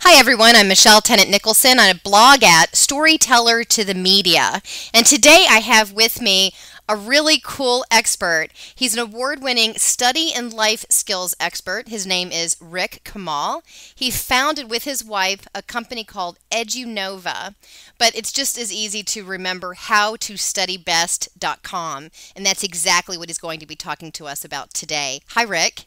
Hi everyone, I'm Michelle Tennant Nicholson. I blog at Storyteller to the Media. And today I have with me a really cool expert. He's an award-winning study and life skills expert. His name is Rick Kamal. He founded with his wife a company called EduNova, but it's just as easy to remember howtostudybest.com. And that's exactly what he's going to be talking to us about today. Hi, Rick.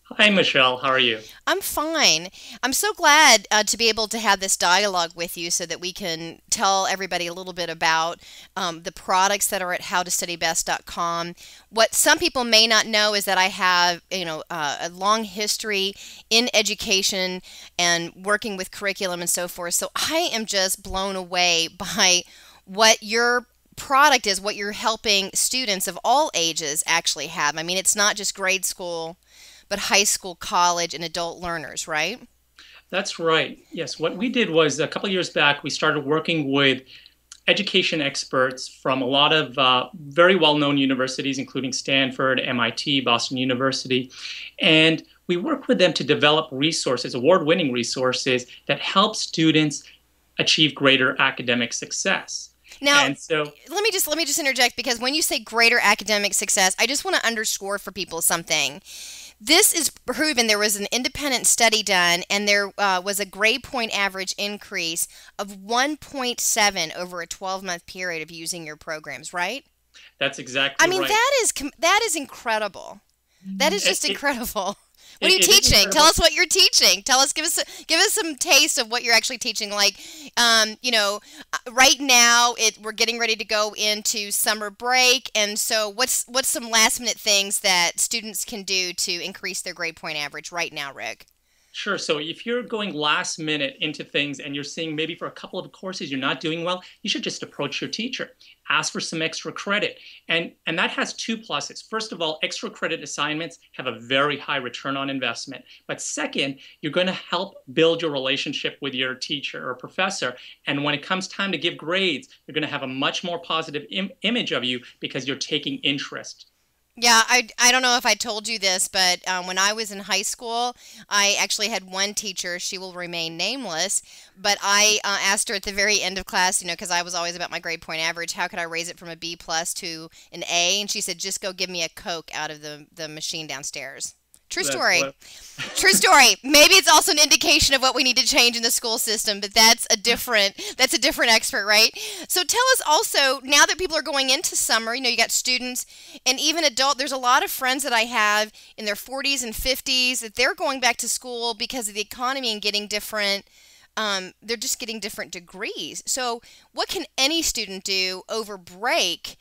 Hi, Michelle. How are you? I'm fine. I'm so glad to be able to have this dialogue with you so that we can tell everybody a little bit about the products that are at howtostudybest.com. What some people may not know is that I have, a long history in education and working with curriculum and so forth. So I am just blown away by what your product is, what you're helping students of all ages actually have. I mean, it's not just grade school, but high school, college, and adult learners, right? That's right. Yes, what we did was a couple of years back, we started working with education experts from a lot of very well-known universities, including Stanford, MIT, Boston University. And we work with them to develop resources, award-winning resources that help students achieve greater academic success. Now, And so, let me just interject, because when you say greater academic success, I just want to underscore for people something. This is proven. There was an independent study done, and there was a grade point average increase of 1.7 over a 12-month period of using your programs, right? that's I exactly mean, right. that is incredible. That is It, just it, incredible. What are you it is teaching? Tell incredible. us what you're teaching. Give us some taste of what you're actually teaching. Like, right now we're getting ready to go into summer break, and so what's some last minute things that students can do to increase their grade point average right now, Rick? Sure. So if you're going last minute into things and you're seeing maybe for a couple of courses you're not doing well, you should just approach your teacher, ask for some extra credit. And that has two pluses. First of all, extra credit assignments have a very high return on investment. But second, you're going to help build your relationship with your teacher or professor. And when it comes time to give grades, you're going to have a much more positive image of you because you're taking interest. Yeah, I don't know if I told you this, but when I was in high school, I actually had one teacher. She will remain nameless, but I asked her at the very end of class, because I was always about my grade point average, how could I raise it from a B plus to an A? And she said, just go give me a Coke out of the machine downstairs. True That's story. what. True story. Maybe it's also an indication of what we need to change in the school system, but that's a different expert, right? So tell us also, now that people are going into summer, you got students and even adult, there's a lot of friends that I have in their 40s and 50s that they're going back to school because of the economy and getting different they're just getting different degrees. So what can any student do over break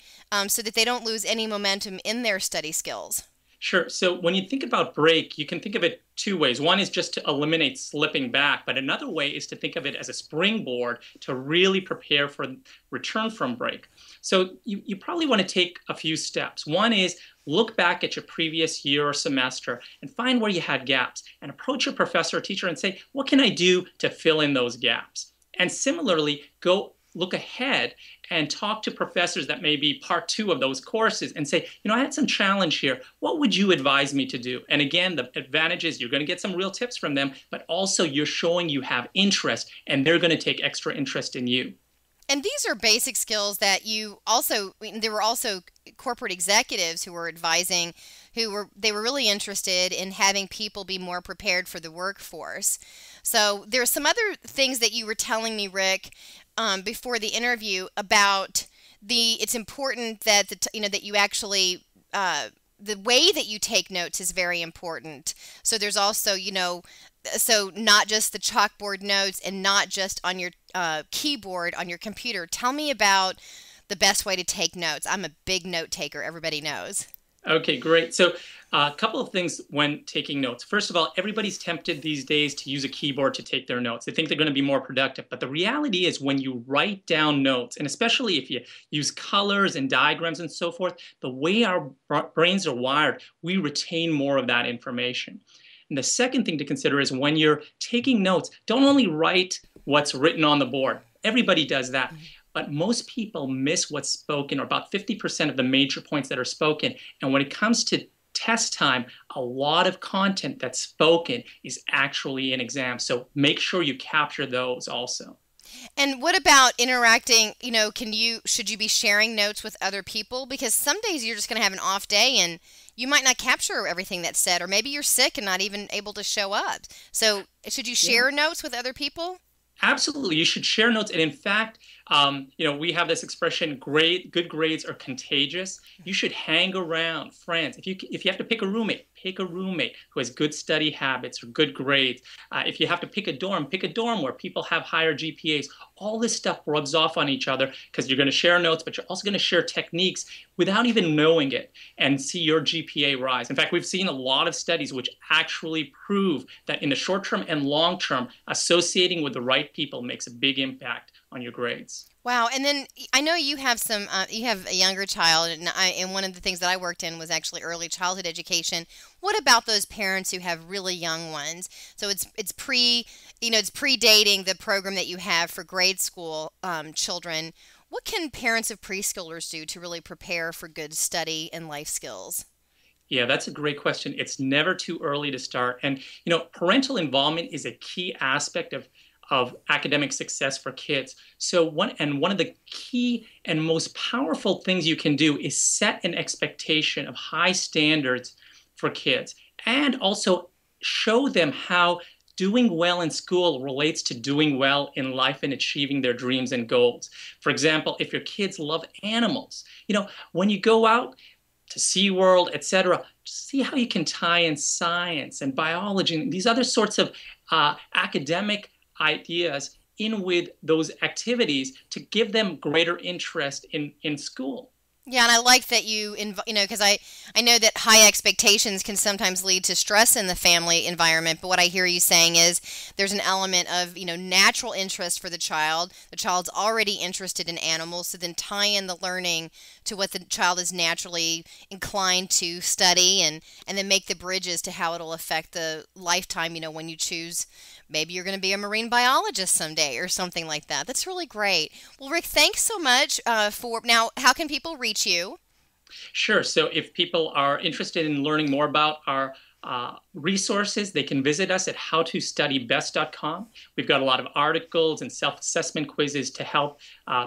so that they don't lose any momentum in their study skills? Sure. So when you think about break, you can think of it two ways. One is just to eliminate slipping back, but another way is to think of it as a springboard to really prepare for return from break. So you probably want to take a few steps. One is look back at your previous year or semester and find where you had gaps and approach your professor or teacher and say, what can I do to fill in those gaps? And similarly, go look ahead and talk to professors that may be part two of those courses and say, I had some challenge here. What would you advise me to do? And again, the advantage is you're going to get some real tips from them, but also you're showing you have interest and they're going to take extra interest in you. And these are basic skills that you also, I mean, there were also corporate executives who were advising, they were really interested in having people be more prepared for the workforce. So there are some other things that you were telling me, Rick, before the interview about it's important that that you actually, the way that you take notes is very important. So there's also, so not just the chalkboard notes and not just on your keyboard on your computer. Tell me about the best way to take notes. I'm a big note taker, everybody knows. Okay, great. So a couple of things when taking notes. First of all, everybody's tempted these days to use a keyboard to take their notes. They think they're going to be more productive. But the reality is when you write down notes, and especially if you use colors and diagrams and so forth, the way our brains are wired, we retain more of that information. And the second thing to consider is when you're taking notes, don't only write what's written on the board. Everybody does that. But most people miss what's spoken, or about 50% of the major points that are spoken. And when it comes to test time, a lot of content that's spoken is actually in exams. So make sure you capture those also. And what about interacting? Should you be sharing notes with other people? Because some days you're just going to have an off day and you might not capture everything that's said, or maybe you're sick and not even able to show up. So, should you Yeah. share notes with other people? Absolutely, you should share notes. And in fact, we have this expression: "Great, good grades are contagious." You should hang around friends. If you have to pick a roommate who has good study habits or good grades. If you have to pick a dorm where people have higher GPAs. All this stuff rubs off on each other because you're going to share notes, but you're also going to share techniques without even knowing it and see your GPA rise. In fact, we've seen a lot of studies which actually prove that in the short term and long term, associating with the right people makes a big impact on your grades. Wow. And then I know you have a younger child, and one of the things that I worked in was actually early childhood education. What about those parents who have really young ones? So it's predating the program that you have for grade school children. What can parents of preschoolers do to really prepare for good study and life skills? Yeah, that's a great question. It's never too early to start. And, parental involvement is a key aspect of academic success for kids. So one of the key and most powerful things you can do is set an expectation of high standards for kids and also show them how doing well in school relates to doing well in life and achieving their dreams and goals. For example, if your kids love animals, when you go out to SeaWorld, etc., see how you can tie in science and biology and these other sorts of academic ideas in with those activities to give them greater interest in school. Yeah, and I like that because I know that high expectations can sometimes lead to stress in the family environment. But what I hear you saying is there's an element of, natural interest for the child. The child's already interested in animals, so then tie in the learning to what the child is naturally inclined to study, and then make the bridges to how it'll affect the lifetime, when you choose. Maybe you're going to be a marine biologist someday or something like that. That's really great. Well, Rick, thanks so much for now. How can people reach you? Sure. So if people are interested in learning more about our resources, they can visit us at howtostudybest.com. We've got a lot of articles and self-assessment quizzes to help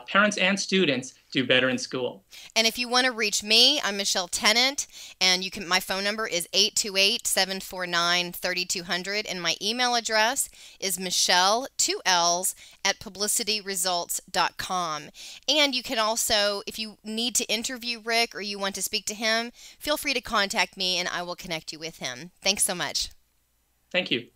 parents and students do better in school. And if you want to reach me, I'm Michelle Tennant, and my phone number is 828-749-3200, and my email address is Michelle, 2L's, at publicityresults.com. And you can also, if you need to interview Rick or you want to speak to him, feel free to contact me and I will connect you with him. Thanks so much. Thank you.